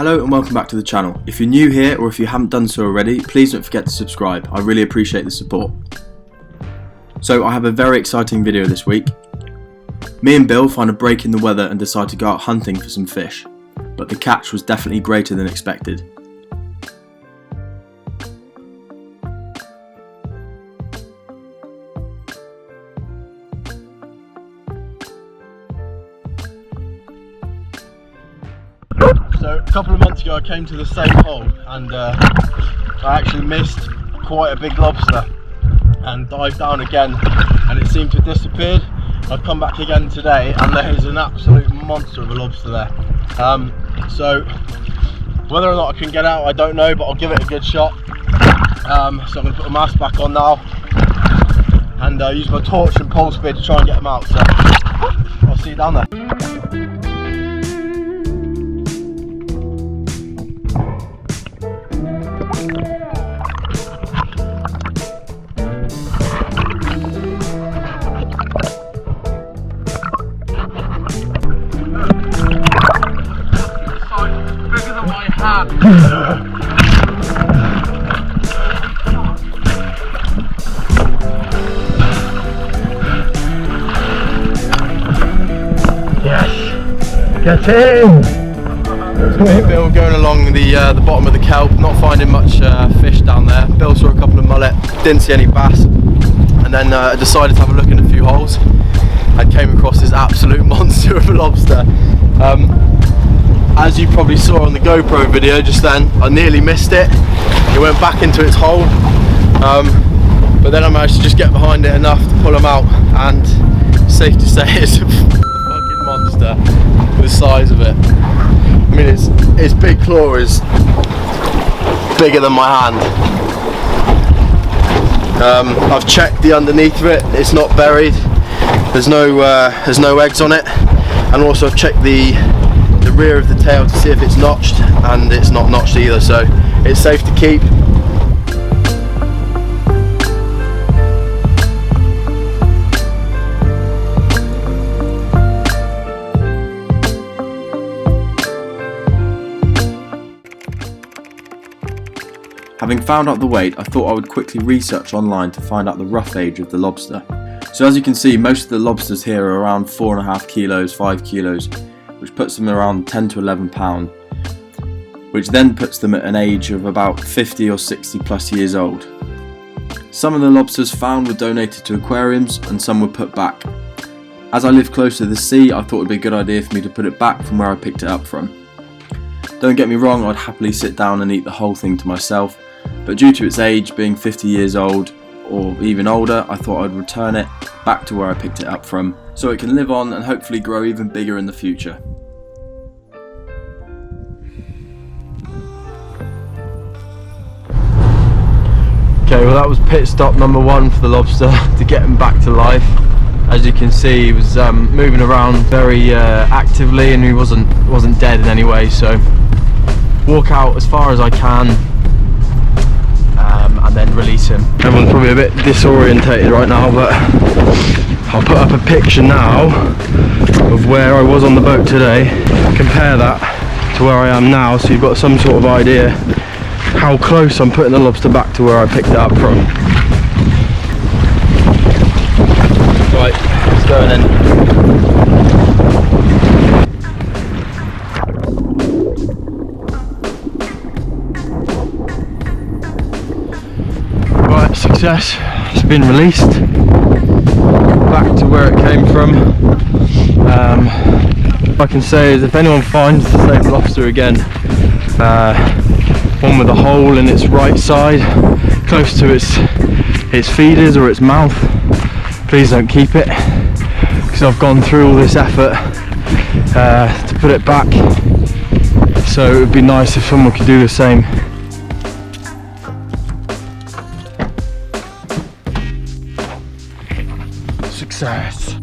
Hello and welcome back to the channel. If you're new here or if you haven't done so already, please don't forget to subscribe. I really appreciate the support. So I have a very exciting video this week. Me and Bill find a break in the weather and decide to go out hunting for some fish, but the catch was definitely greater than expected. So a couple of months ago I came to the same hole and I actually missed quite a big lobster and dived down again and it seemed to have disappeared. I've come back again today and there's an absolute monster of a lobster there. So whether or not I can get out I don't know, but I'll give it a good shot. So I'm going to put the mask back on now and use my torch and pole spear to try and get them out. So I'll see you down there. Yes! Get in! Me and Bill going along the bottom of the kelp, not finding much fish down there. Bill saw a couple of mullet, didn't see any bass, and then decided to have a look in a few holes and came across this absolute monster of a lobster. As you probably saw on the GoPro video just then, I nearly missed it. It went back into its hole, but then I managed to just get behind it enough to pull him out, and safe to say it's a fucking monster, the size of it. I mean, its big claw is bigger than my hand. I've checked the underneath of it, it's not buried, there's no eggs on it, and also I've checked the rear of the tail to see if it's notched, and it's not notched either, so it's safe to keep. Having found out the weight, I thought I would quickly research online to find out the rough age of the lobster. So as you can see, most of the lobsters here are around 4.5 kilos, 5 kilos, which puts them around 10 to 11 pound, which then puts them at an age of about 50 or 60 plus years old. Some of the lobsters found were donated to aquariums and some were put back. As I live close to the sea, I thought it would be a good idea for me to put it back from where I picked it up from. Don't get me wrong, I'd happily sit down and eat the whole thing to myself, but due to its age being 50 years old or even older, I thought I'd return it back to where I picked it up from, so it can live on and hopefully grow even bigger in the future. Okay, well that was pit stop number 1 for the lobster to get him back to life. As you can see, he was moving around very actively and he wasn't dead in any way, so walk out as far as I can and then release him. Everyone's probably a bit disorientated right now, but I'll put up a picture now of where I was on the boat today, compare that to where I am now, so you've got some sort of idea how close I'm putting the lobster back to where I picked it up from. Right, it's going in. Right, success. It's been released back to where it came from. What I can say is if anyone finds the same lobster again, one with a hole in its right side, close to its feeders or its mouth, please don't keep it, because I've gone through all this effort to put it back, so it would be nice if someone could do the same. Success.